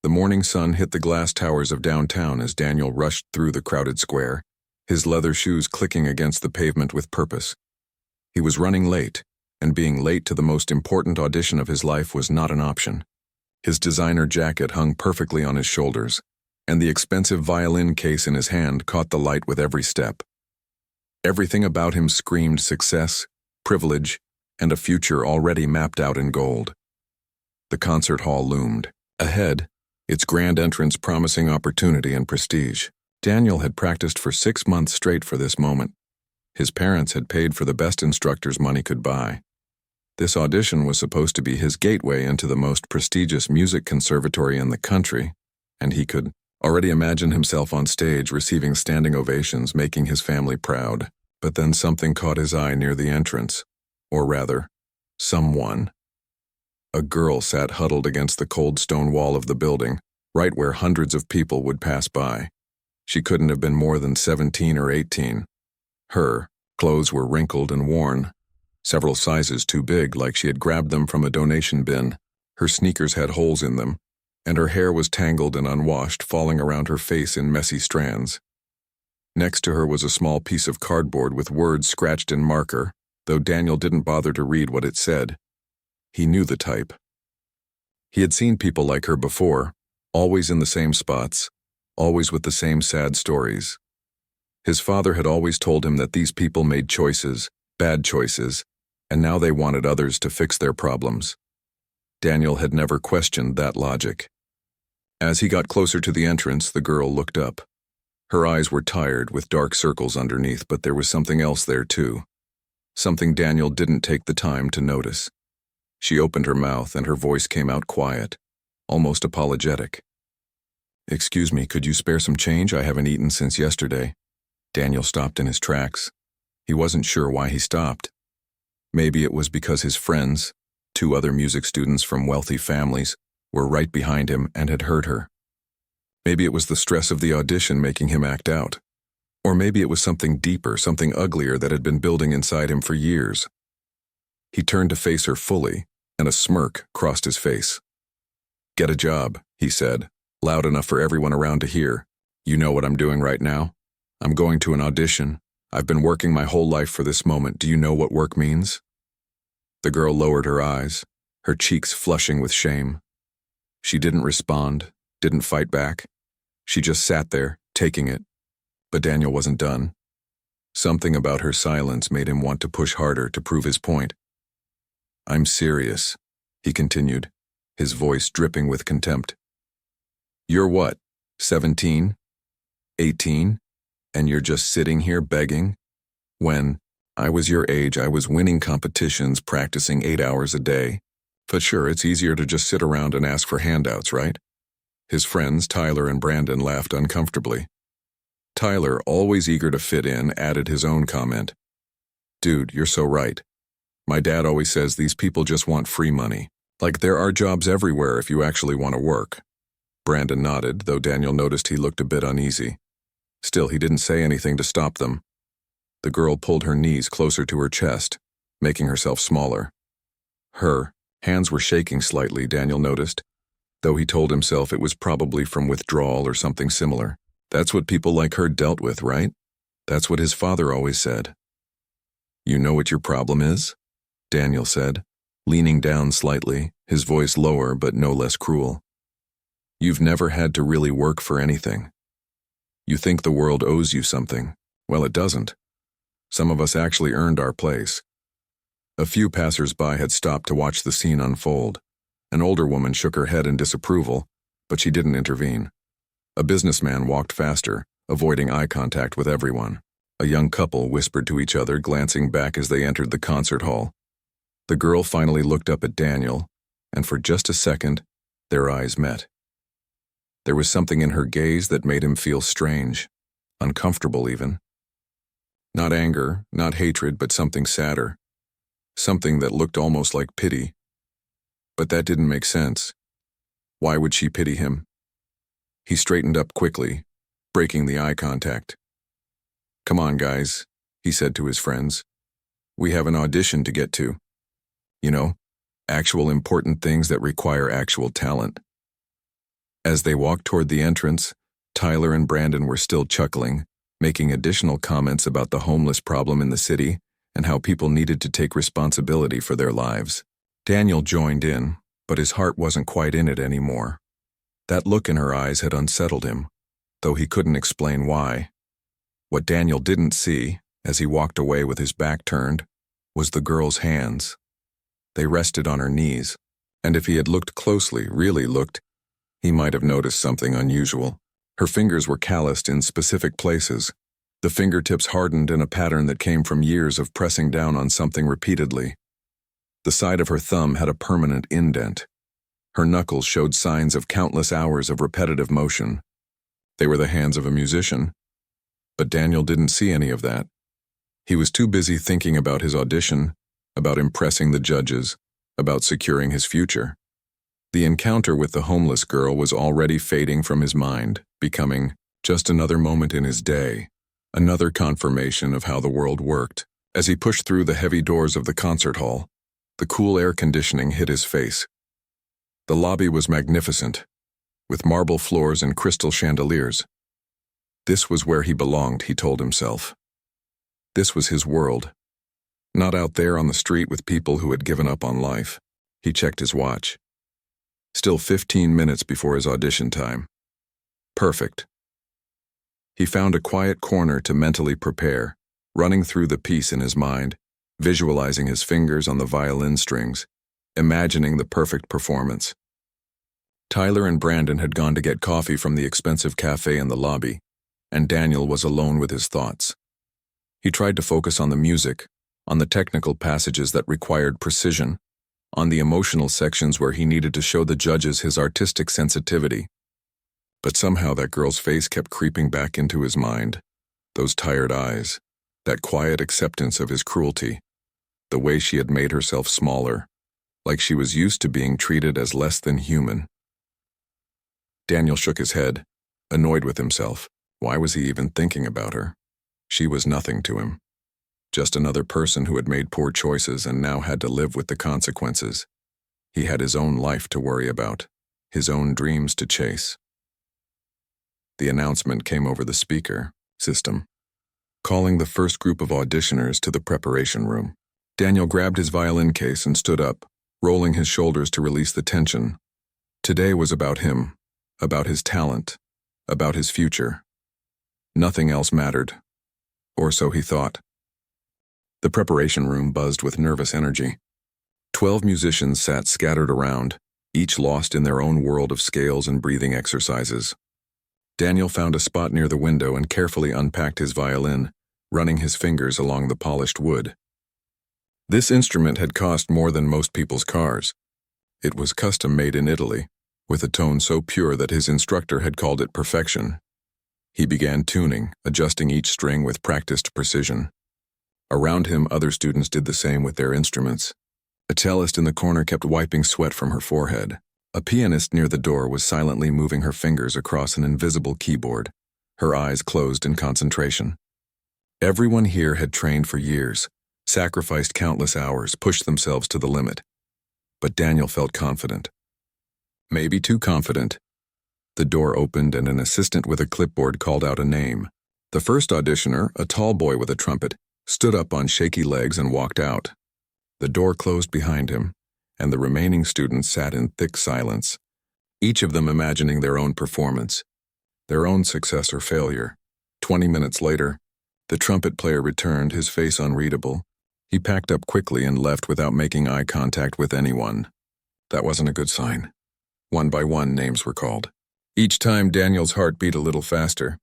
The morning sun hit the glass towers of downtown as Daniel rushed through the crowded square, his leather shoes clicking against the pavement with purpose. He was running late, and being late to the most important audition of his life was not an option. His designer jacket hung perfectly on his shoulders, and the expensive violin case in his hand caught the light with every step. Everything about him screamed success, privilege, and a future already mapped out in gold. The concert hall loomed. Ahead, its grand entrance promising opportunity and prestige. Daniel had practiced for 6 months straight for this moment. His parents had paid for the best instructors money could buy. This audition was supposed to be his gateway into the most prestigious music conservatory in the country, and he could already imagine himself on stage receiving standing ovations, making his family proud. But then something caught his eye near the entrance, or rather, someone. A girl sat huddled against the cold stone wall of the building, right where hundreds of people would pass by. She couldn't have been more than 17 or 18. Her clothes were wrinkled and worn, several sizes too big, like she had grabbed them from a donation bin. Her sneakers had holes in them, and her hair was tangled and unwashed, falling around her face in messy strands. Next to her was a small piece of cardboard with words scratched in marker, though Daniel didn't bother to read what it said. He knew the type. He had seen people like her before, always in the same spots, always with the same sad stories. His father had always told him that these people made choices, bad choices, and now they wanted others to fix their problems. Daniel had never questioned that logic. As he got closer to the entrance, the girl looked up. Her eyes were tired, with dark circles underneath, but there was something else there too. Something Daniel didn't take the time to notice. She opened her mouth and her voice came out quiet, almost apologetic. "Excuse me, could you spare some change? I haven't eaten since yesterday." Daniel stopped in his tracks. He wasn't sure why he stopped. Maybe it was because his friends, 2 other music students from wealthy families, were right behind him and had heard her. Maybe it was the stress of the audition making him act out. Or maybe it was something deeper, something uglier that had been building inside him for years. He turned to face her fully, and a smirk crossed his face. "Get a job," he said, loud enough for everyone around to hear. "You know what I'm doing right now? I'm going to an audition. I've been working my whole life for this moment. Do you know what work means?" The girl lowered her eyes, her cheeks flushing with shame. She didn't respond, didn't fight back. She just sat there, taking it. But Daniel wasn't done. Something about her silence made him want to push harder to prove his point. "I'm serious," he continued, his voice dripping with contempt. "You're what, 17? 18? And you're just sitting here begging? When I was your age, I was winning competitions, practicing 8 hours a day. But sure, it's easier to just sit around and ask for handouts, right?" His friends, Tyler and Brandon, laughed uncomfortably. Tyler, always eager to fit in, added his own comment. "Dude, you're so right. My dad always says these people just want free money. Like there are jobs everywhere if you actually want to work." Brandon nodded, though Daniel noticed he looked a bit uneasy. Still, he didn't say anything to stop them. The girl pulled her knees closer to her chest, making herself smaller. Her hands were shaking slightly, Daniel noticed, though he told himself it was probably from withdrawal or something similar. That's what people like her dealt with, right? That's what his father always said. "You know what your problem is?" Daniel said, leaning down slightly, his voice lower but no less cruel. "You've never had to really work for anything. You think the world owes you something. Well, it doesn't. Some of us actually earned our place." A few passers-by had stopped to watch the scene unfold. An older woman shook her head in disapproval, but she didn't intervene. A businessman walked faster, avoiding eye contact with everyone. A young couple whispered to each other, glancing back as they entered the concert hall. The girl finally looked up at Daniel, and for just a second, their eyes met. There was something in her gaze that made him feel strange, uncomfortable even. Not anger, not hatred, but something sadder. Something that looked almost like pity. But that didn't make sense. Why would she pity him? He straightened up quickly, breaking the eye contact. "Come on, guys," he said to his friends. "We have an audition to get to. You know, actual important things that require actual talent." As they walked toward the entrance, Tyler and Brandon were still chuckling, making additional comments about the homeless problem in the city and how people needed to take responsibility for their lives. Daniel joined in, but his heart wasn't quite in it anymore. That look in her eyes had unsettled him, though he couldn't explain why. What Daniel didn't see, as he walked away with his back turned, was the girl's hands. They rested on her knees, and if he had looked closely, really looked, he might have noticed something unusual. Her fingers were calloused in specific places, the fingertips hardened in a pattern that came from years of pressing down on something repeatedly. The side of her thumb had a permanent indent. Her knuckles showed signs of countless hours of repetitive motion. They were the hands of a musician, but Daniel didn't see any of that. He was too busy thinking about his audition, about impressing the judges, about securing his future. The encounter with the homeless girl was already fading from his mind, becoming just another moment in his day, another confirmation of how the world worked. As he pushed through the heavy doors of the concert hall, the cool air conditioning hit his face. The lobby was magnificent, with marble floors and crystal chandeliers. This was where he belonged, he told himself. This was his world. Not out there on the street with people who had given up on life. He checked his watch. Still 15 minutes before his audition time. Perfect. He found a quiet corner to mentally prepare, running through the piece in his mind, visualizing his fingers on the violin strings, imagining the perfect performance. Tyler and Brandon had gone to get coffee from the expensive cafe in the lobby, and Daniel was alone with his thoughts. He tried to focus on the music, on the technical passages that required precision, on the emotional sections where he needed to show the judges his artistic sensitivity. But somehow that girl's face kept creeping back into his mind, those tired eyes, that quiet acceptance of his cruelty, the way she had made herself smaller, like she was used to being treated as less than human. Daniel shook his head, annoyed with himself. Why was he even thinking about her? She was nothing to him. Just another person who had made poor choices and now had to live with the consequences. He had his own life to worry about, his own dreams to chase. The announcement came over the speaker system, calling the first group of auditioners to the preparation room. Daniel grabbed his violin case and stood up, rolling his shoulders to release the tension. Today was about him, about his talent, about his future. Nothing else mattered, or so he thought. The preparation room buzzed with nervous energy. 12 musicians sat scattered around, each lost in their own world of scales and breathing exercises. Daniel found a spot near the window and carefully unpacked his violin, running his fingers along the polished wood. This instrument had cost more than most people's cars. It was custom-made in Italy, with a tone so pure that his instructor had called it perfection. He began tuning, adjusting each string with practiced precision. Around him, other students did the same with their instruments. A cellist in the corner kept wiping sweat from her forehead. A pianist near the door was silently moving her fingers across an invisible keyboard, her eyes closed in concentration. Everyone here had trained for years, sacrificed countless hours, pushed themselves to the limit. But Daniel felt confident. Maybe too confident. The door opened and an assistant with a clipboard called out a name. The first auditioner, a tall boy with a trumpet, stood up on shaky legs and walked out. The door closed behind him, and the remaining students sat in thick silence, each of them imagining their own performance, their own success or failure. 20 minutes later, the trumpet player returned, his face unreadable. He packed up quickly and left without making eye contact with anyone. That wasn't a good sign. One by one, names were called. Each time, Daniel's heart beat a little faster.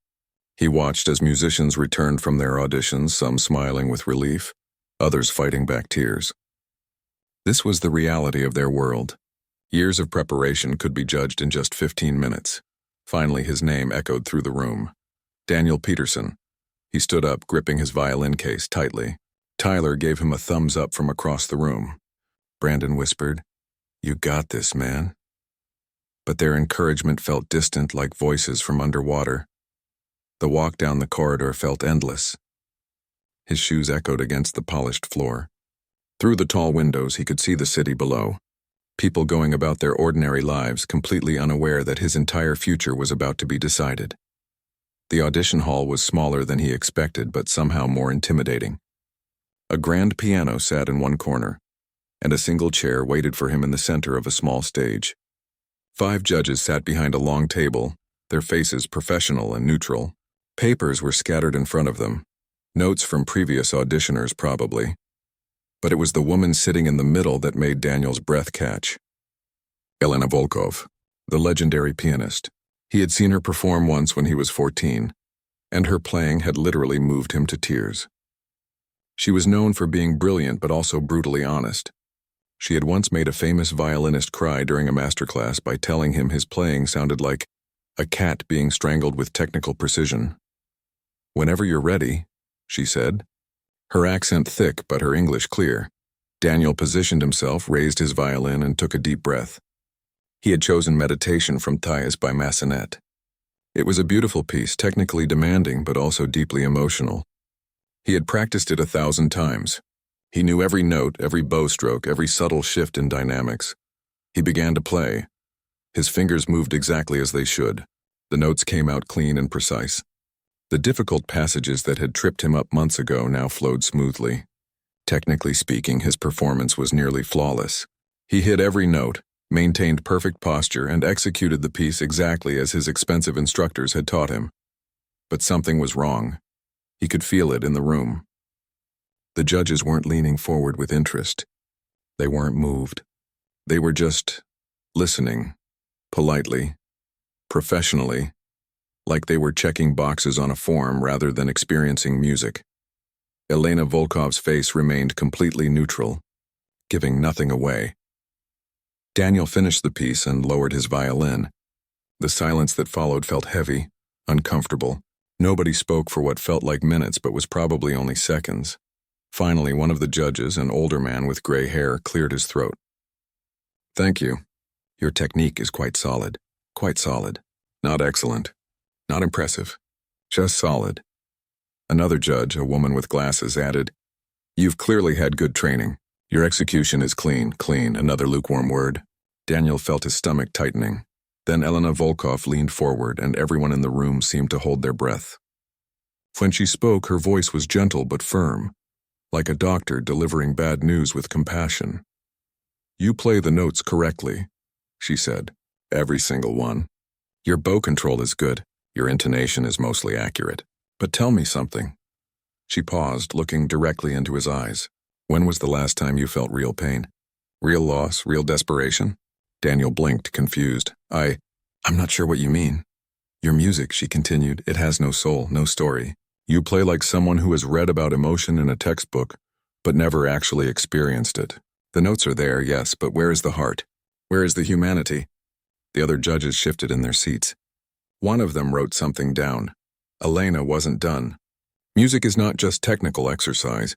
He watched as musicians returned from their auditions, some smiling with relief, others fighting back tears. This was the reality of their world. Years of preparation could be judged in just 15 minutes. Finally, his name echoed through the room. Daniel Peterson. He stood up, gripping his violin case tightly. Tyler gave him a thumbs up from across the room. Brandon whispered, "You got this, man." But their encouragement felt distant, like voices from underwater. The walk down the corridor felt endless. His shoes echoed against the polished floor. Through the tall windows, he could see the city below. People going about their ordinary lives, completely unaware that his entire future was about to be decided. The audition hall was smaller than he expected, but somehow more intimidating. A grand piano sat in one corner, and a single chair waited for him in the center of a small stage. 5 judges sat behind a long table, their faces professional and neutral. Papers were scattered in front of them, notes from previous auditioners probably. But it was the woman sitting in the middle that made Daniel's breath catch. Elena Volkov, the legendary pianist. He had seen her perform once when he was 14, and her playing had literally moved him to tears. She was known for being brilliant but also brutally honest. She had once made a famous violinist cry during a masterclass by telling him his playing sounded like a cat being strangled with technical precision. "Whenever you're ready," she said. Her accent thick but her English clear. Daniel positioned himself, raised his violin, and took a deep breath. He had chosen Meditation from Thais by Massenet. It was a beautiful piece, technically demanding but also deeply emotional. He had practiced it 1,000 times. He knew every note, every bow stroke, every subtle shift in dynamics. He began to play. His fingers moved exactly as they should. The notes came out clean and precise. The difficult passages that had tripped him up months ago now flowed smoothly. Technically speaking, his performance was nearly flawless. He hit every note, maintained perfect posture, and executed the piece exactly as his expensive instructors had taught him. But something was wrong. He could feel it in the room. The judges weren't leaning forward with interest. They weren't moved. They were just listening, politely, professionally, like they were checking boxes on a form rather than experiencing music. Elena Volkov's face remained completely neutral, giving nothing away. Daniel finished the piece and lowered his violin. The silence that followed felt heavy, uncomfortable. Nobody spoke for what felt like minutes but was probably only seconds. Finally, one of the judges, an older man with gray hair, cleared his throat. "Thank you. Your technique is quite solid. Quite solid. Not excellent. Not impressive. Just solid." Another judge, a woman with glasses, added, "You've clearly had good training. Your execution is clean, clean," another lukewarm word. Daniel felt his stomach tightening. Then Elena Volkov leaned forward, and everyone in the room seemed to hold their breath. When she spoke, her voice was gentle but firm, like a doctor delivering bad news with compassion. "You play the notes correctly," she said. "Every single one. Your bow control is good. Your intonation is mostly accurate. But tell me something." She paused, looking directly into his eyes. "When was the last time you felt real pain? Real loss, real desperation?" Daniel blinked, confused. I'm not sure what you mean." "Your music," she continued, "it has no soul, no story. You play like someone who has read about emotion in a textbook, but never actually experienced it. The notes are there, yes, but where is the heart? Where is the humanity?" The other judges shifted in their seats. One of them wrote something down. Elena wasn't done. Music is not just technical exercise.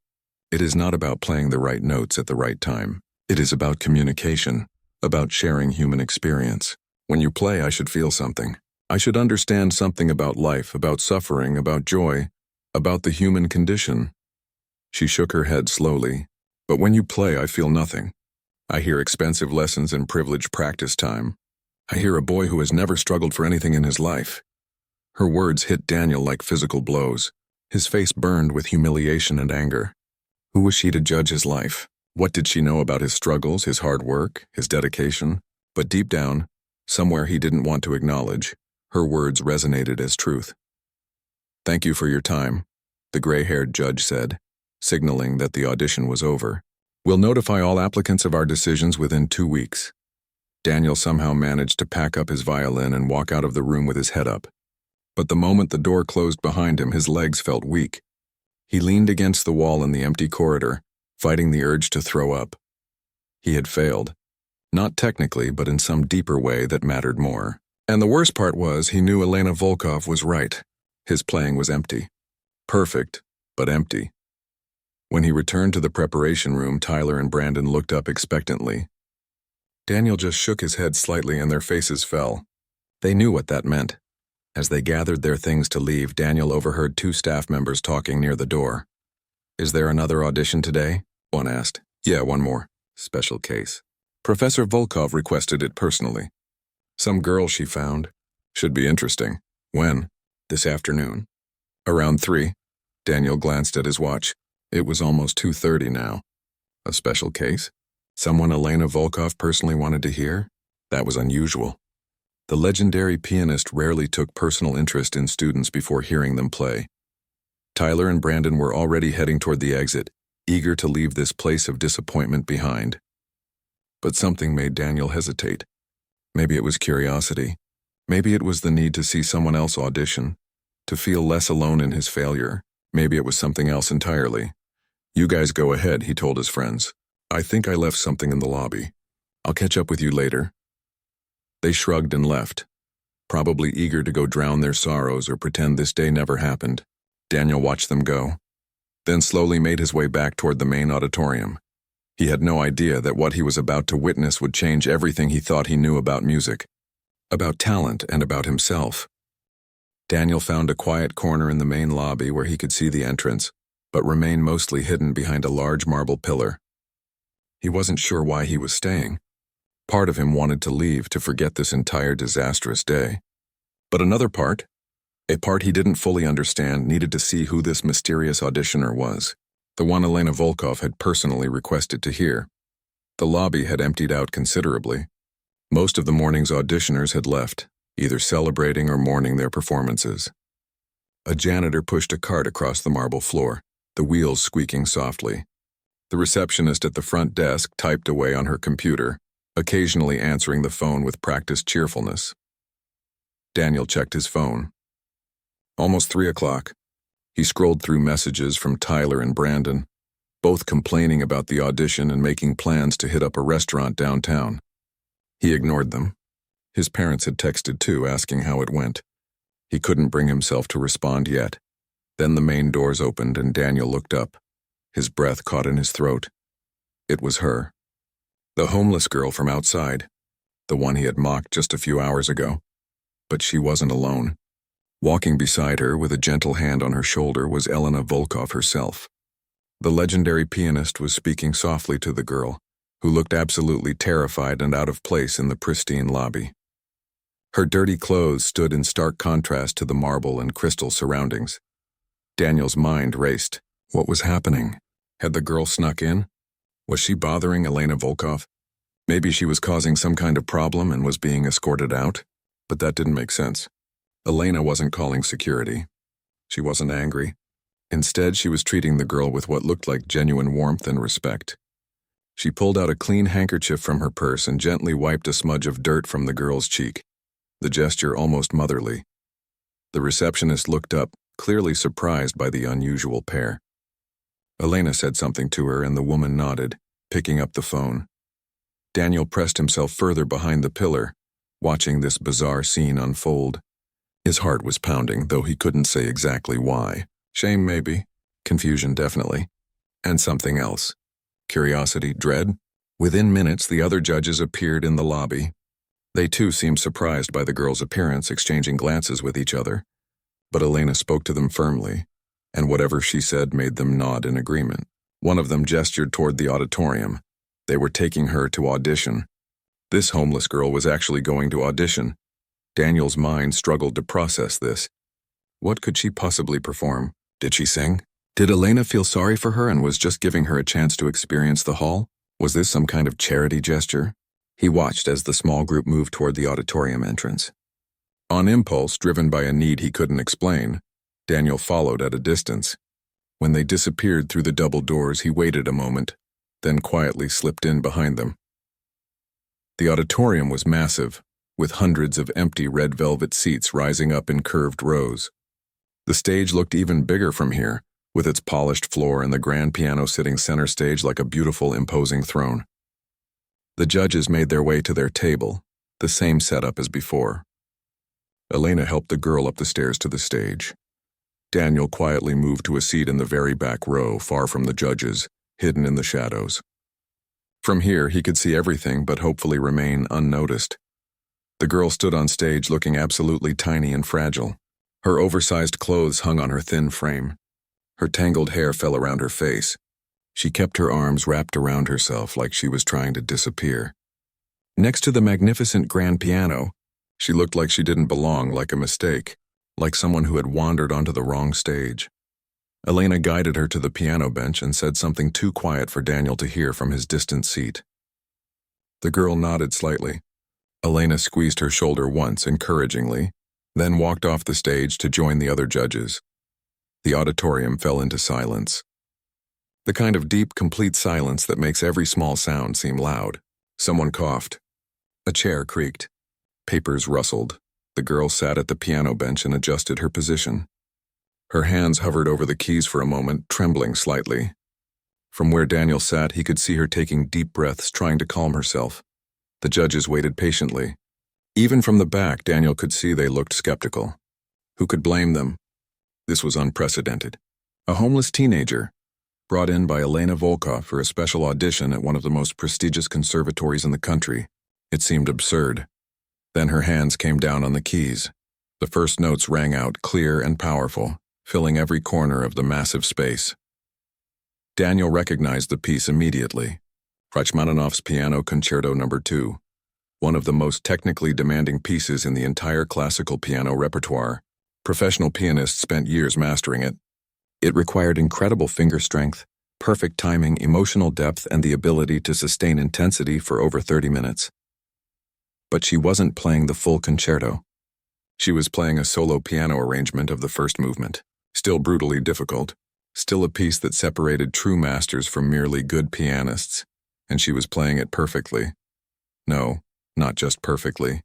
It is not about playing the right notes at the right time. It is about communication, about sharing human experience. When you play, I should feel something. I should understand something about life, about suffering, about joy, about the human condition. She shook her head slowly. "But when you play, I feel nothing. I hear expensive lessons and privileged practice time. I hear a boy who has never struggled for anything in his life." Her words hit Daniel like physical blows. His face burned with humiliation and anger. Who was she to judge his life? What did she know about his struggles, his hard work, his dedication? But deep down, somewhere he didn't want to acknowledge, her words resonated as truth. "Thank you for your time," the gray-haired judge said, signaling that the audition was over. "We'll notify all applicants of our decisions within 2 weeks." Daniel somehow managed to pack up his violin and walk out of the room with his head up. But the moment the door closed behind him, his legs felt weak. He leaned against the wall in the empty corridor, fighting the urge to throw up. He had failed. Not technically, but in some deeper way that mattered more. And the worst part was, he knew Elena Volkov was right. His playing was empty. Perfect, but empty. When he returned to the preparation room, Tyler and Brandon looked up expectantly. Daniel just shook his head slightly and their faces fell. They knew what that meant. As they gathered their things to leave, Daniel overheard 2 staff members talking near the door. "Is there another audition today?" one asked. "Yeah, one more. Special case." Professor Volkov requested it personally. Some girl she found. Should be interesting. When? This afternoon. Around 3. Daniel glanced at his watch. It was almost 2:30 now. A special case? Someone Elena Volkov personally wanted to hear? That was unusual. The legendary pianist rarely took personal interest in students before hearing them play. Tyler and Brandon were already heading toward the exit, eager to leave this place of disappointment behind. But something made Daniel hesitate. Maybe it was curiosity. Maybe it was the need to see someone else audition, to feel less alone in his failure. Maybe it was something else entirely. "You guys go ahead," he told his friends. "I think I left something in the lobby. I'll catch up with you later." They shrugged and left, probably eager to go drown their sorrows or pretend this day never happened. Daniel watched them go, then slowly made his way back toward the main auditorium. He had no idea that what he was about to witness would change everything he thought he knew about music, about talent, and about himself. Daniel found a quiet corner in the main lobby where he could see the entrance, but remained mostly hidden behind a large marble pillar. He wasn't sure why he was staying. Part of him wanted to leave to forget this entire disastrous day. But another part, a part he didn't fully understand, needed to see who this mysterious auditioner was, the one Elena Volkov had personally requested to hear. The lobby had emptied out considerably. Most of the morning's auditioners had left, either celebrating or mourning their performances. A janitor pushed a cart across the marble floor, the wheels squeaking softly. The receptionist at the front desk typed away on her computer, occasionally answering the phone with practiced cheerfulness. Daniel checked his phone. Almost 3 o'clock. He scrolled through messages from Tyler and Brandon, both complaining about the audition and making plans to hit up a restaurant downtown. He ignored them. His parents had texted too, asking how it went. He couldn't bring himself to respond yet. Then the main doors opened and Daniel looked up. His breath caught in his throat. It was her. The homeless girl from outside, the one he had mocked just a few hours ago. But she wasn't alone. Walking beside her with a gentle hand on her shoulder was Elena Volkov herself. The legendary pianist was speaking softly to the girl, who looked absolutely terrified and out of place in the pristine lobby. Her dirty clothes stood in stark contrast to the marble and crystal surroundings. Daniel's mind raced. What was happening? Had the girl snuck in? Was she bothering Elena Volkov? Maybe she was causing some kind of problem and was being escorted out, but that didn't make sense. Elena wasn't calling security. She wasn't angry. Instead, she was treating the girl with what looked like genuine warmth and respect. She pulled out a clean handkerchief from her purse and gently wiped a smudge of dirt from the girl's cheek, the gesture almost motherly. The receptionist looked up, clearly surprised by the unusual pair. Elena said something to her and the woman nodded, picking up the phone. Daniel pressed himself further behind the pillar, watching this bizarre scene unfold. His heart was pounding, though he couldn't say exactly why. Shame, maybe. Confusion, definitely. And something else. Curiosity, dread. Within minutes, the other judges appeared in the lobby. They too seemed surprised by the girl's appearance, exchanging glances with each other. But Elena spoke to them firmly, and whatever she said made them nod in agreement. One of them gestured toward the auditorium. They were taking her to audition. This homeless girl was actually going to audition. Daniel's mind struggled to process this. What could she possibly perform? Did she sing? Did Elena feel sorry for her and was just giving her a chance to experience the hall? Was this some kind of charity gesture? He watched as the small group moved toward the auditorium entrance. On impulse, driven by a need he couldn't explain, Daniel followed at a distance. When they disappeared through the double doors, he waited a moment, then quietly slipped in behind them. The auditorium was massive, with hundreds of empty red velvet seats rising up in curved rows. The stage looked even bigger from here, with its polished floor and the grand piano sitting center stage like a beautiful, imposing throne. The judges made their way to their table, the same setup as before. Elena helped the girl up the stairs to the stage. Daniel quietly moved to a seat in the very back row, far from the judges, hidden in the shadows. From here, he could see everything but hopefully remain unnoticed. The girl stood on stage looking absolutely tiny and fragile. Her oversized clothes hung on her thin frame. Her tangled hair fell around her face. She kept her arms wrapped around herself like she was trying to disappear. Next to the magnificent grand piano, she looked like she didn't belong, like a mistake, like someone who had wandered onto the wrong stage. Elena guided her to the piano bench and said something too quiet for Daniel to hear from his distant seat. The girl nodded slightly. Elena squeezed her shoulder once encouragingly, then walked off the stage to join the other judges. The auditorium fell into silence. The kind of deep, complete silence that makes every small sound seem loud. Someone coughed. A chair creaked. Papers rustled. The girl sat at the piano bench and adjusted her position. Her hands hovered over the keys for a moment, trembling slightly. From where Daniel sat, he could see her taking deep breaths, trying to calm herself. The judges waited patiently. Even from the back, Daniel could see they looked skeptical. Who could blame them? This was unprecedented. A homeless teenager, brought in by Elena Volkov for a special audition at one of the most prestigious conservatories in the country. It seemed absurd. Then her hands came down on the keys. The first notes rang out clear and powerful, filling every corner of the massive space. Daniel recognized the piece immediately. Rachmaninoff's Piano Concerto No. 2, one of the most technically demanding pieces in the entire classical piano repertoire. Professional pianists spent years mastering it. It required incredible finger strength, perfect timing, emotional depth, and the ability to sustain intensity for over 30 minutes. But she wasn't playing the full concerto. She was playing a solo piano arrangement of the first movement, still brutally difficult, still a piece that separated true masters from merely good pianists, and she was playing it perfectly. No, not just perfectly.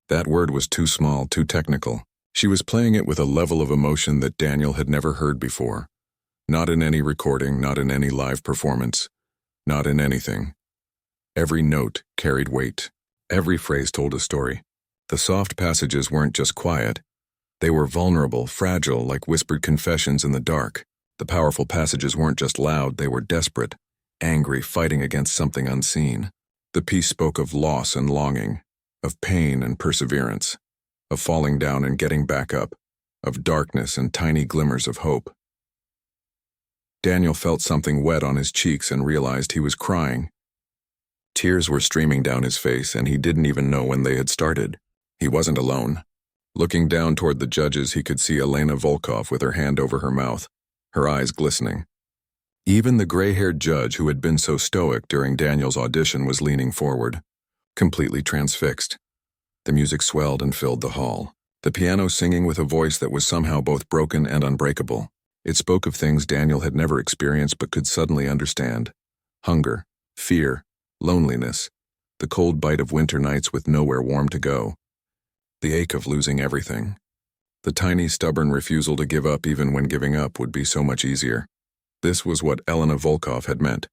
That word was too small, too technical. She was playing it with a level of emotion that Daniel had never heard before. Not in any recording, not in any live performance, not in anything. Every note carried weight. Every phrase told a story. The soft passages weren't just quiet. They were vulnerable, fragile, like whispered confessions in the dark. The powerful passages weren't just loud, they were desperate, angry, fighting against something unseen. The piece spoke of loss and longing, of pain and perseverance, of falling down and getting back up, of darkness and tiny glimmers of hope. Daniel felt something wet on his cheeks and realized he was crying. Tears were streaming down his face, and he didn't even know when they had started. He wasn't alone. Looking down toward the judges, he could see Elena Volkov with her hand over her mouth, her eyes glistening. Even the gray-haired judge who had been so stoic during Daniel's audition was leaning forward, completely transfixed. The music swelled and filled the hall, the piano singing with a voice that was somehow both broken and unbreakable. It spoke of things Daniel had never experienced but could suddenly understand. Hunger, fear, loneliness, the cold bite of winter nights with nowhere warm to go, the ache of losing everything, the tiny stubborn refusal to give up even when giving up would be so much easier. This was what Elena Volkov had meant.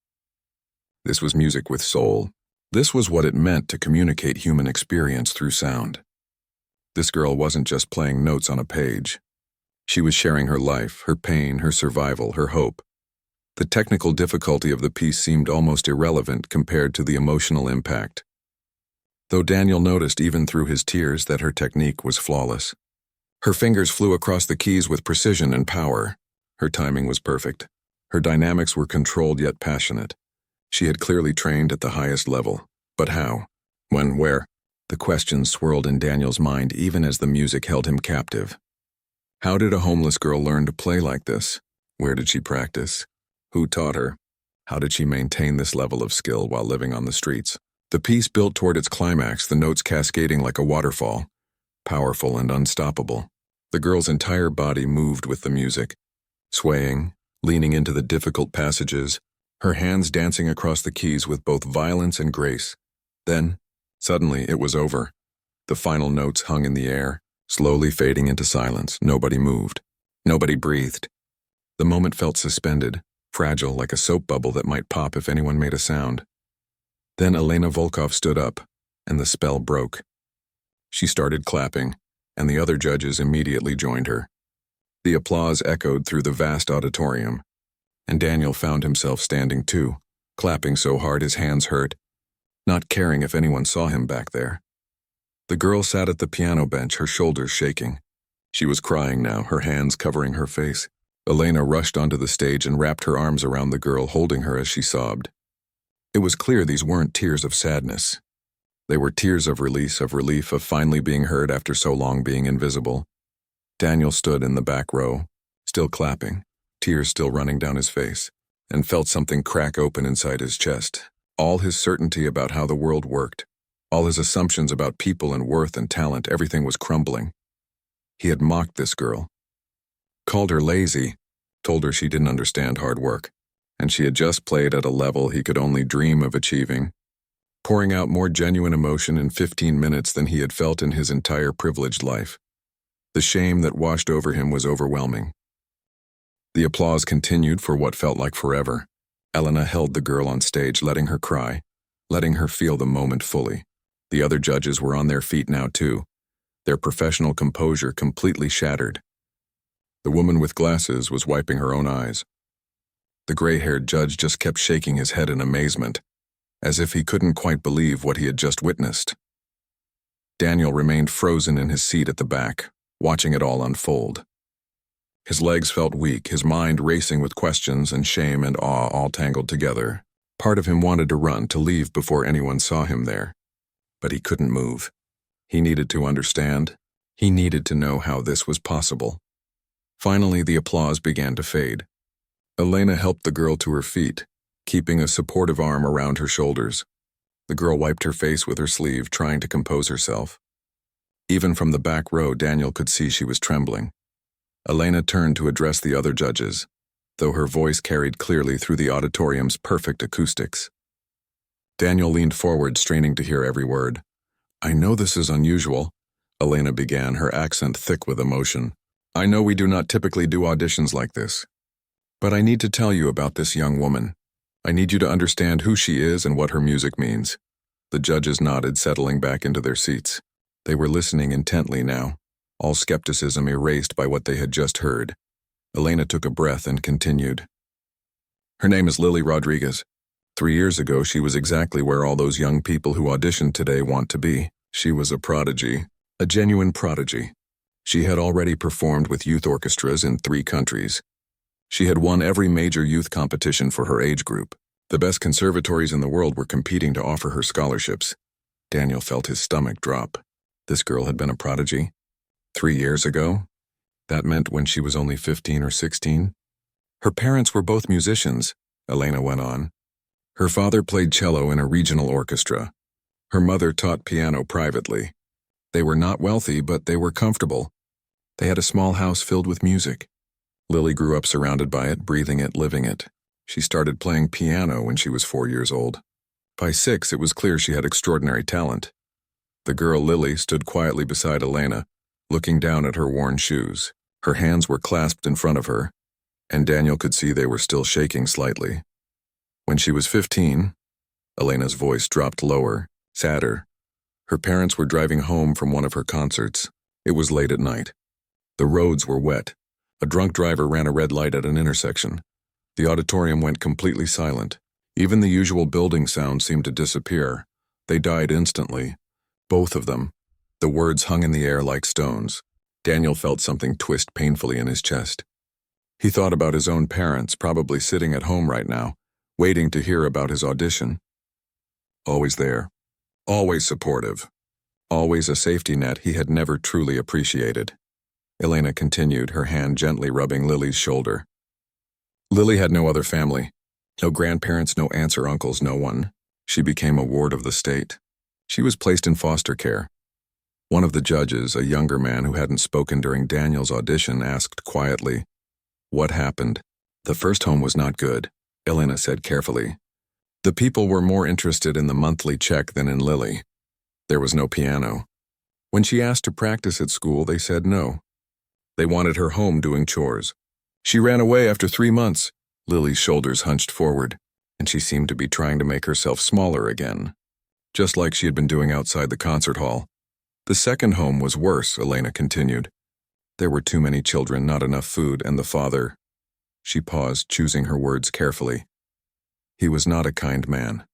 This was music with soul. This was what it meant to communicate human experience through sound. This girl wasn't just playing notes on a page. She was sharing her life, her pain, her survival, her hope. The technical difficulty of the piece seemed almost irrelevant compared to the emotional impact. Though Daniel noticed even through his tears that her technique was flawless. Her fingers flew across the keys with precision and power. Her timing was perfect. Her dynamics were controlled yet passionate. She had clearly trained at the highest level. But how? When? Where? The questions swirled in Daniel's mind even as the music held him captive. How did a homeless girl learn to play like this? Where did she practice? Who taught her? How did she maintain this level of skill while living on the streets? The piece built toward its climax, the notes cascading like a waterfall, powerful and unstoppable. The girl's entire body moved with the music, swaying, leaning into the difficult passages, her hands dancing across the keys with both violence and grace. Then, suddenly, it was over. The final notes hung in the air, slowly fading into silence. Nobody moved. Nobody breathed. The moment felt suspended, fragile like a soap bubble that might pop if anyone made a sound. Then Elena Volkov stood up, and the spell broke. She started clapping, and the other judges immediately joined her. The applause echoed through the vast auditorium, and Daniel found himself standing too, clapping so hard his hands hurt, not caring if anyone saw him back there. The girl sat at the piano bench, her shoulders shaking. She was crying now, her hands covering her face. Elena rushed onto the stage and wrapped her arms around the girl, holding her as she sobbed. It was clear these weren't tears of sadness. They were tears of release, of relief, of finally being heard after so long being invisible. Daniel stood in the back row, still clapping, tears still running down his face, and felt something crack open inside his chest. All his certainty about how the world worked, all his assumptions about people and worth and talent, everything was crumbling. He had mocked this girl, called her lazy, told her she didn't understand hard work, and she had just played at a level he could only dream of achieving, pouring out more genuine emotion in 15 minutes than he had felt in his entire privileged life. The shame that washed over him was overwhelming. The applause continued for what felt like forever. Elena held the girl on stage, letting her cry, letting her feel the moment fully. The other judges were on their feet now too, their professional composure completely shattered. The woman with glasses was wiping her own eyes. The gray-haired judge just kept shaking his head in amazement, as if he couldn't quite believe what he had just witnessed. Daniel remained frozen in his seat at the back, watching it all unfold. His legs felt weak, his mind racing with questions and shame and awe all tangled together. Part of him wanted to run, to leave before anyone saw him there. But he couldn't move. He needed to understand. He needed to know how this was possible. Finally, the applause began to fade. Elena helped the girl to her feet, keeping a supportive arm around her shoulders. The girl wiped her face with her sleeve, trying to compose herself. Even from the back row, Daniel could see she was trembling. Elena turned to address the other judges, though her voice carried clearly through the auditorium's perfect acoustics. Daniel leaned forward, straining to hear every word. "I know this is unusual," Elena began, her accent thick with emotion. "I know we do not typically do auditions like this. But I need to tell you about this young woman. I need you to understand who she is and what her music means." The judges nodded, settling back into their seats. They were listening intently now, all skepticism erased by what they had just heard. Elena took a breath and continued. "Her name is Lily Rodriguez. 3 years ago, she was exactly where all those young people who auditioned today want to be. She was a prodigy, a genuine prodigy. She had already performed with youth orchestras in 3 countries. She had won every major youth competition for her age group. The best conservatories in the world were competing to offer her scholarships." Daniel felt his stomach drop. This girl had been a prodigy? 3 years ago? That meant when she was only 15 or 16? Her parents were both musicians, Elena went on. Her father played cello in a regional orchestra. Her mother taught piano privately. They were not wealthy, but they were comfortable. They had a small house filled with music. Lily grew up surrounded by it, breathing it, living it. She started playing piano when she was 4 years old. By 6, it was clear she had extraordinary talent. The girl Lily stood quietly beside Elena, looking down at her worn shoes. Her hands were clasped in front of her, and Daniel could see they were still shaking slightly. When she was 15, Elena's voice dropped lower, sadder. Her parents were driving home from one of her concerts. It was late at night. The roads were wet. A drunk driver ran a red light at an intersection. The auditorium went completely silent. Even the usual building sounds seemed to disappear. They died instantly. Both of them. The words hung in the air like stones. Daniel felt something twist painfully in his chest. He thought about his own parents, probably sitting at home right now, waiting to hear about his audition. Always there. Always supportive. Always a safety net he had never truly appreciated. Elena continued, her hand gently rubbing Lily's shoulder. Lily had no other family. No grandparents, no aunts or uncles, no one. She became a ward of the state. She was placed in foster care. One of the judges, a younger man who hadn't spoken during Daniel's audition, asked quietly, "What happened?" "The first home was not good," Elena said carefully. "The people were more interested in the monthly check than in Lily. There was no piano. When she asked to practice at school, they said no. They wanted her home doing chores. She ran away after 3 months." Lily's shoulders hunched forward, and she seemed to be trying to make herself smaller again, just like she had been doing outside the concert hall. "The second home was worse," Elena continued. "There were too many children, not enough food, and the father—" She paused, choosing her words carefully. "He was not a kind man."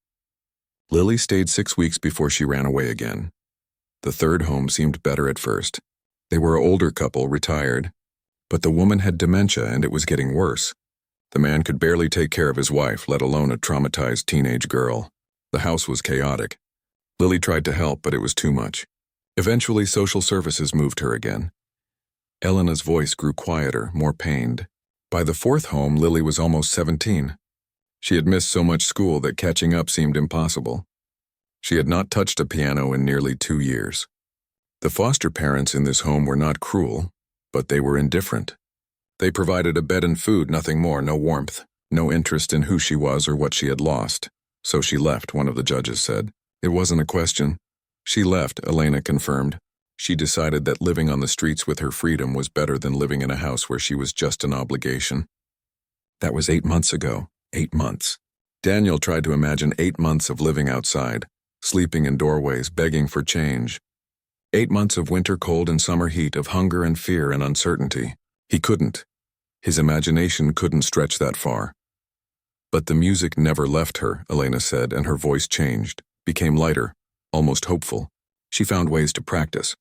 Lily stayed 6 weeks before she ran away again. The third home seemed better at first. They were an older couple, retired. But the woman had dementia, and it was getting worse. The man could barely take care of his wife, let alone a traumatized teenage girl. The house was chaotic. Lily tried to help, but it was too much. Eventually, social services moved her again. Elena's voice grew quieter, more pained. By the fourth home, Lily was almost 17. She had missed so much school that catching up seemed impossible. She had not touched a piano in nearly 2 years. The foster parents in this home were not cruel, but they were indifferent. They provided a bed and food, nothing more, no warmth, no interest in who she was or what she had lost. So she left, one of the judges said. It wasn't a question. She left, Elena confirmed. She decided that living on the streets with her freedom was better than living in a house where she was just an obligation. That was 8 months ago. 8 months. Daniel tried to imagine 8 months of living outside, sleeping in doorways, begging for change. 8 months of winter cold and summer heat, of hunger and fear and uncertainty. He couldn't. His imagination couldn't stretch that far. But the music never left her, Elena said, and her voice changed, became lighter, almost hopeful. She found ways to practice.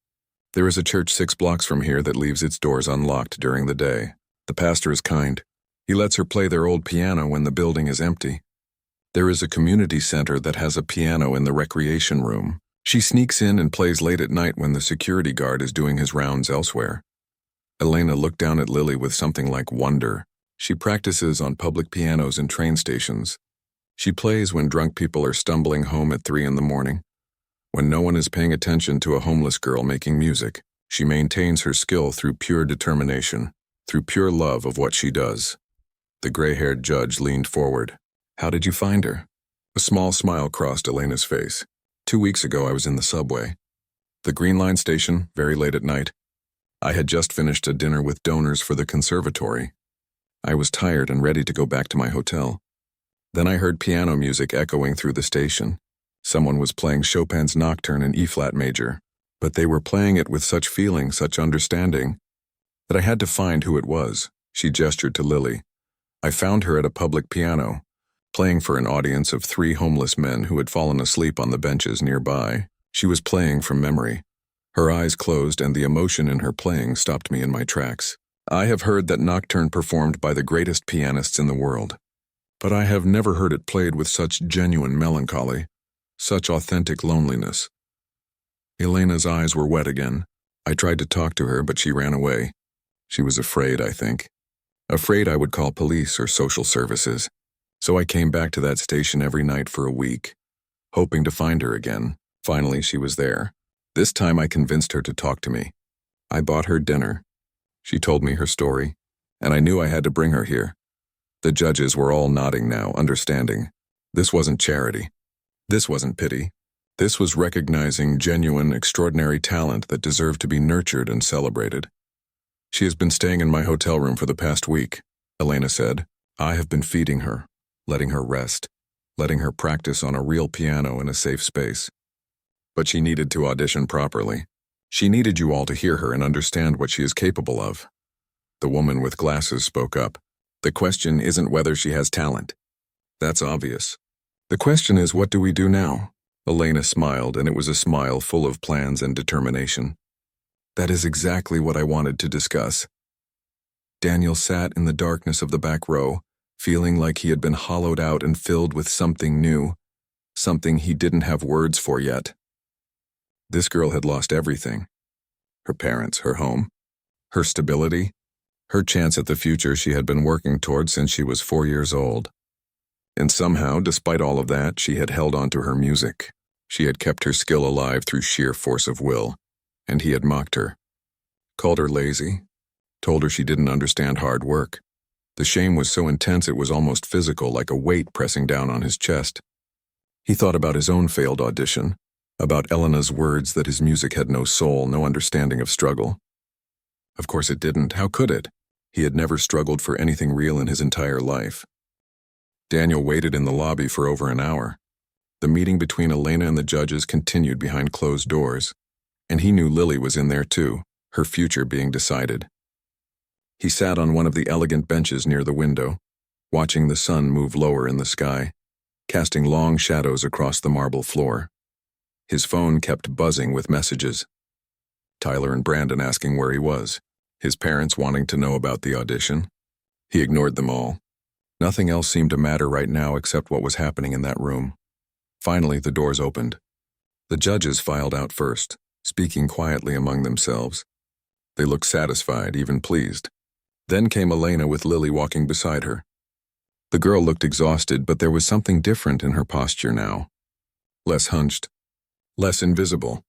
There is a church 6 blocks from here that leaves its doors unlocked during the day. The pastor is kind. He lets her play their old piano when the building is empty. There is a community center that has a piano in the recreation room. She sneaks in and plays late at night when the security guard is doing his rounds elsewhere. Elena looked down at Lily with something like wonder. She practices on public pianos in train stations. She plays when drunk people are stumbling home at 3 in the morning. When no one is paying attention to a homeless girl making music, she maintains her skill through pure determination, through pure love of what she does. The gray-haired judge leaned forward. How did you find her? A small smile crossed Elena's face. 2 weeks ago, I was in the subway. The Green Line station, very late at night. I had just finished a dinner with donors for the conservatory. I was tired and ready to go back to my hotel. Then I heard piano music echoing through the station. Someone was playing Chopin's Nocturne in E-flat major, but they were playing it with such feeling, such understanding, that I had to find who it was. She gestured to Lily. I found her at a public piano, playing for an audience of 3 homeless men who had fallen asleep on the benches nearby. She was playing from memory. Her eyes closed and the emotion in her playing stopped me in my tracks. I have heard that Nocturne performed by the greatest pianists in the world, but I have never heard it played with such genuine melancholy, such authentic loneliness. Elena's eyes were wet again. I tried to talk to her, but she ran away. She was afraid, I think. Afraid I would call police or social services. So I came back to that station every night for a week, hoping to find her again. Finally, she was there. This time I convinced her to talk to me. I bought her dinner. She told me her story, and I knew I had to bring her here. The judges were all nodding now, understanding. This wasn't charity. This wasn't pity. This was recognizing genuine, extraordinary talent that deserved to be nurtured and celebrated. She has been staying in my hotel room for the past week, Elena said. I have been feeding her, letting her rest, letting her practice on a real piano in a safe space. But she needed to audition properly. She needed you all to hear her and understand what she is capable of. The woman with glasses spoke up. The question isn't whether she has talent. That's obvious. The question is, what do we do now? Elena smiled, and it was a smile full of plans and determination. That is exactly what I wanted to discuss. Daniel sat in the darkness of the back row, feeling like he had been hollowed out and filled with something new, something he didn't have words for yet. This girl had lost everything. Her parents, her home, her stability, her chance at the future she had been working toward since she was 4 years old. And somehow, despite all of that, she had held on to her music. She had kept her skill alive through sheer force of will, and he had mocked her, called her lazy, told her she didn't understand hard work. The shame was so intense it was almost physical, like a weight pressing down on his chest. He thought about his own failed audition, about Elena's words that his music had no soul, no understanding of struggle. Of course it didn't. How could it? He had never struggled for anything real in his entire life. Daniel waited in the lobby for over an hour. The meeting between Elena and the judges continued behind closed doors, and he knew Lily was in there too, her future being decided. He sat on one of the elegant benches near the window, watching the sun move lower in the sky, casting long shadows across the marble floor. His phone kept buzzing with messages. Tyler and Brandon asking where he was, his parents wanting to know about the audition. He ignored them all. Nothing else seemed to matter right now except what was happening in that room. Finally, the doors opened. The judges filed out first, speaking quietly among themselves. They looked satisfied, even pleased. Then came Elena with Lily walking beside her. The girl looked exhausted, but there was something different in her posture now. Less hunched, less invisible.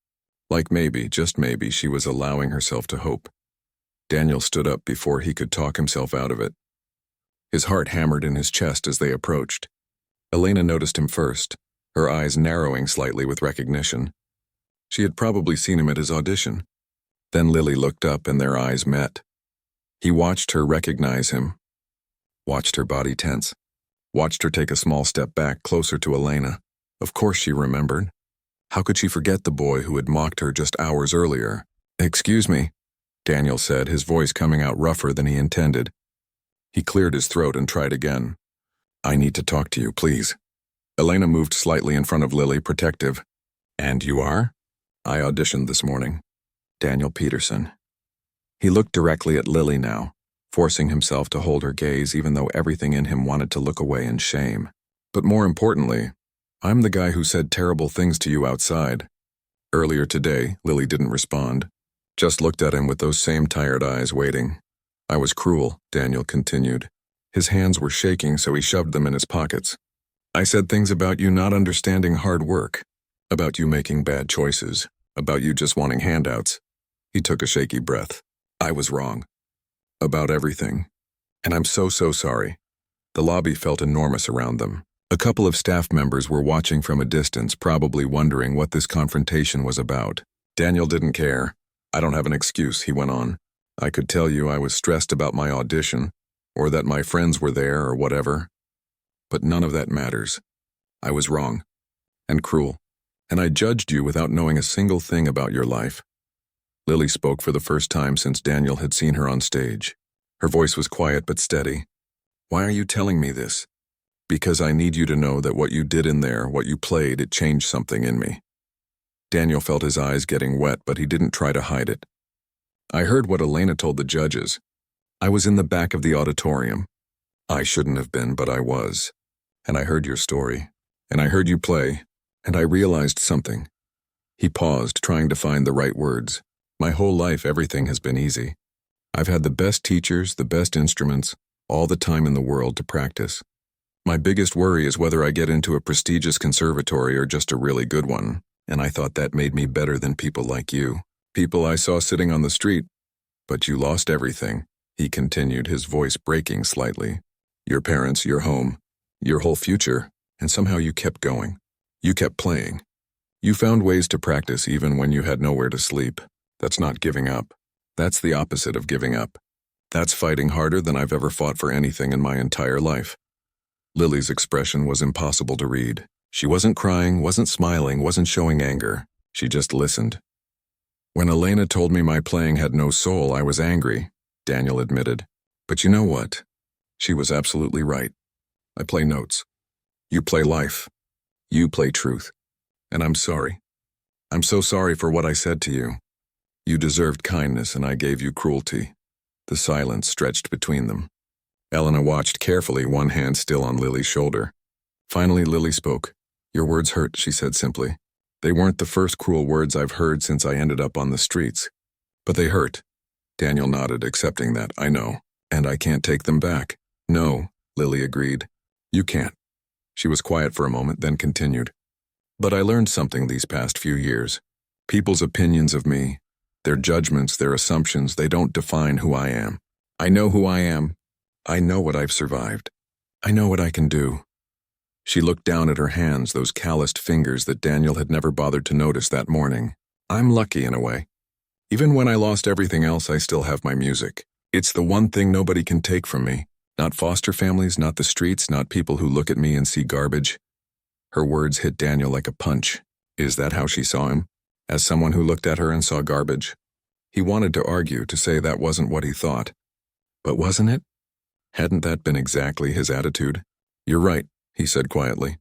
Like maybe, just maybe, she was allowing herself to hope. Daniel stood up before he could talk himself out of it. His heart hammered in his chest as they approached. Elena noticed him first, her eyes narrowing slightly with recognition. She had probably seen him at his audition. Then Lily looked up and their eyes met. He watched her recognize him, watched her body tense, watched her take a small step back closer to Elena. Of course she remembered. How could she forget the boy who had mocked her just hours earlier? "Excuse me," Daniel said, his voice coming out rougher than he intended. He cleared his throat and tried again. "I need to talk to you, please." Elena moved slightly in front of Lily, protective. "And you are?" "I auditioned this morning. Daniel Peterson." He looked directly at Lily now, forcing himself to hold her gaze even though everything in him wanted to look away in shame. "But more importantly, I'm the guy who said terrible things to you outside." Earlier today, Lily didn't respond, just looked at him with those same tired eyes waiting. "I was cruel," Daniel continued. His hands were shaking, so he shoved them in his pockets. "I said things about you not understanding hard work, about you making bad choices, about you just wanting handouts." He took a shaky breath. "I was wrong. About everything. And I'm so sorry." The lobby felt enormous around them. A couple of staff members were watching from a distance, probably wondering what this confrontation was about. Daniel didn't care. "I don't have an excuse," he went on. "I could tell you I was stressed about my audition, or that my friends were there, or whatever. But none of that matters. I was wrong. And cruel. And I judged you without knowing a single thing about your life." Lily spoke for the first time since Daniel had seen her on stage. Her voice was quiet but steady. "Why are you telling me this?" "Because I need you to know that what you did in there, what you played, it changed something in me." Daniel felt his eyes getting wet, but he didn't try to hide it. "I heard what Elena told the judges. I was in the back of the auditorium. I shouldn't have been, but I was. And I heard your story. And I heard you play. And I realized something." He paused, trying to find the right words. "My whole life, everything has been easy. I've had the best teachers, the best instruments, all the time in the world to practice. My biggest worry is whether I get into a prestigious conservatory or just a really good one, and I thought that made me better than people like you, people I saw sitting on the street. But you lost everything," he continued, his voice breaking slightly. "Your parents, your home, your whole future, and somehow you kept going. You kept playing. You found ways to practice even when you had nowhere to sleep. That's not giving up. That's the opposite of giving up. That's fighting harder than I've ever fought for anything in my entire life." Lily's expression was impossible to read. She wasn't crying, wasn't smiling, wasn't showing anger. She just listened. "When Elena told me my playing had no soul, I was angry," Daniel admitted. "But you know what? She was absolutely right. I play notes. You play life. You play truth. And I'm sorry. I'm so sorry for what I said to you. You deserved kindness and I gave you cruelty." The silence stretched between them. Elena watched carefully, one hand still on Lily's shoulder. Finally, Lily spoke. "Your words hurt," she said simply. "They weren't the first cruel words I've heard since I ended up on the streets. But they hurt." Daniel nodded, accepting that. "I know. And I can't take them back." "No," Lily agreed. "You can't." She was quiet for a moment, then continued. "But I learned something these past few years. People's opinions of me, their judgments, their assumptions, they don't define who I am. I know who I am. I know what I've survived. I know what I can do." She looked down at her hands, those calloused fingers that Daniel had never bothered to notice that morning. "I'm lucky in a way. Even when I lost everything else, I still have my music. It's the one thing nobody can take from me. Not foster families, not the streets, not people who look at me and see garbage." Her words hit Daniel like a punch. Is that how she saw him? As someone who looked at her and saw garbage? He wanted to argue, to say that wasn't what he thought. But wasn't it? Hadn't that been exactly his attitude? "You're right," he said quietly.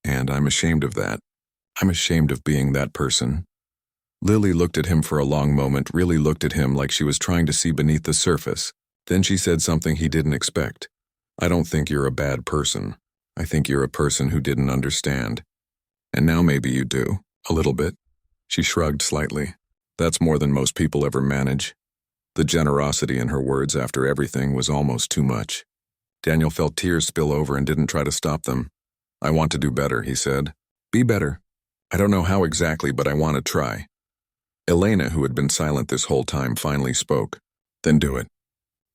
"And I'm ashamed of that. I'm ashamed of being that person." Lily looked at him for a long moment, really looked at him like she was trying to see beneath the surface. Then she said something he didn't expect. "I don't think you're a bad person. I think you're a person who didn't understand. And now maybe you do. A little bit. She shrugged slightly. That's more than most people ever manage. The generosity in her words after everything was almost too much. Daniel felt tears spill over and didn't try to stop them. I want to do better, he said. Be better. I don't know how exactly, but I want to try. Elena, who had been silent this whole time, finally spoke. Then do it.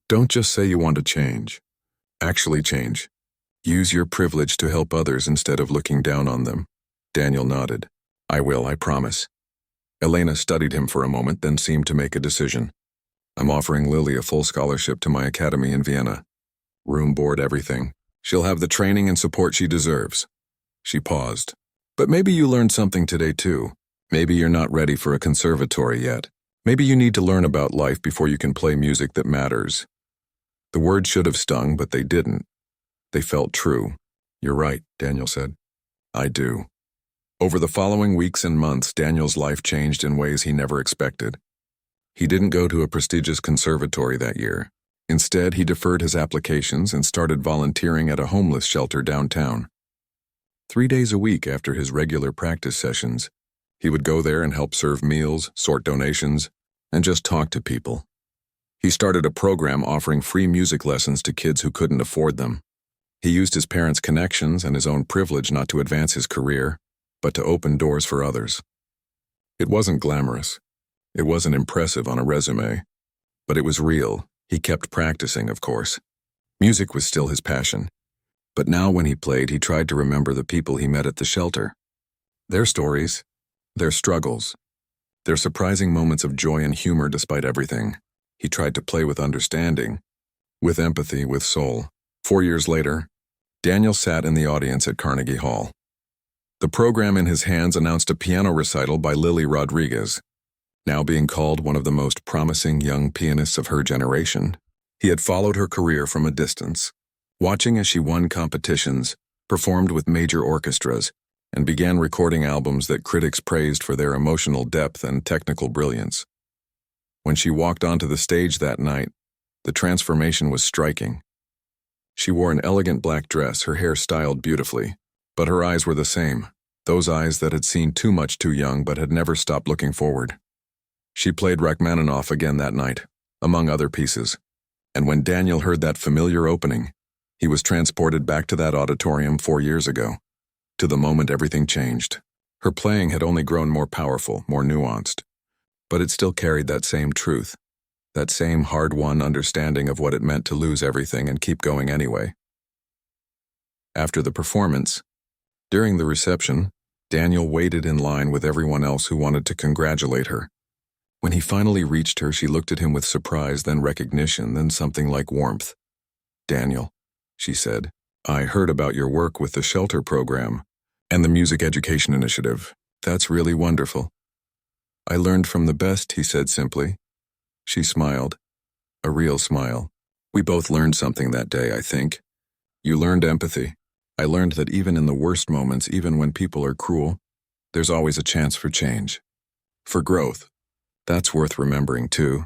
Don't just say you want to change. Actually change. Use your privilege to help others instead of looking down on them. Daniel nodded. I will, I promise. Elena studied him for a moment, then seemed to make a decision. I'm offering Lily a full scholarship to my academy in Vienna. Room, board, everything. She'll have the training and support she deserves. She paused. But maybe you learned something today too. Maybe you're not ready for a conservatory yet. Maybe you need to learn about life before you can play music that matters. The words should have stung, but they didn't. They felt true. You're right, Daniel said. I do. Over the following weeks and months, Daniel's life changed in ways he never expected. He didn't go to a prestigious conservatory that year. Instead, he deferred his applications and started volunteering at a homeless shelter downtown. 3 days a week after his regular practice sessions, he would go there and help serve meals, sort donations, and just talk to people. He started a program offering free music lessons to kids who couldn't afford them. He used his parents' connections and his own privilege not to advance his career, but to open doors for others. It wasn't glamorous. It wasn't impressive on a resume. But it was real. He kept practicing, of course. Music was still his passion. But now when he played, he tried to remember the people he met at the shelter. Their stories, their struggles, their surprising moments of joy and humor despite everything. He tried to play with understanding, with empathy, with soul. 4 years later, Daniel sat in the audience at Carnegie Hall. The program in his hands announced a piano recital by Lily Rodriguez, now being called one of the most promising young pianists of her generation. He had followed her career from a distance, watching as she won competitions, performed with major orchestras, and began recording albums that critics praised for their emotional depth and technical brilliance. When she walked onto the stage that night, the transformation was striking. She wore an elegant black dress, her hair styled beautifully, but her eyes were the same, those eyes that had seen too much too young but had never stopped looking forward. She played Rachmaninoff again that night, among other pieces, and when Daniel heard that familiar opening, he was transported back to that auditorium 4 years ago, to the moment everything changed. Her playing had only grown more powerful, more nuanced, but it still carried that same truth, that same hard-won understanding of what it meant to lose everything and keep going anyway. After the performance, during the reception, Daniel waited in line with everyone else who wanted to congratulate her. When he finally reached her, she looked at him with surprise, then recognition, then something like warmth. Daniel, she said, I heard about your work with the shelter program and the music education initiative. That's really wonderful. I learned from the best, he said simply. She smiled, a real smile. We both learned something that day, I think. You learned empathy. I learned that even in the worst moments, even when people are cruel, there's always a chance for change, for growth. That's worth remembering, too.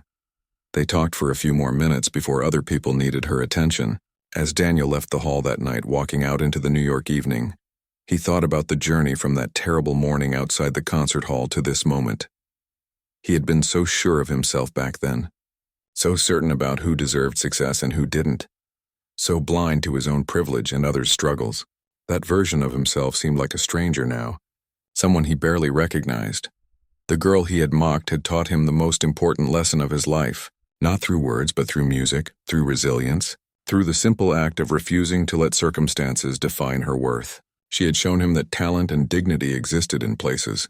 They talked for a few more minutes before other people needed her attention. As Daniel left the hall that night, walking out into the New York evening, he thought about the journey from that terrible morning outside the concert hall to this moment. He had been so sure of himself back then, so certain about who deserved success and who didn't, so blind to his own privilege and others' struggles. That version of himself seemed like a stranger now, someone he barely recognized. The girl he had mocked had taught him the most important lesson of his life, not through words but through music, through resilience, through the simple act of refusing to let circumstances define her worth. She had shown him that talent and dignity existed in places,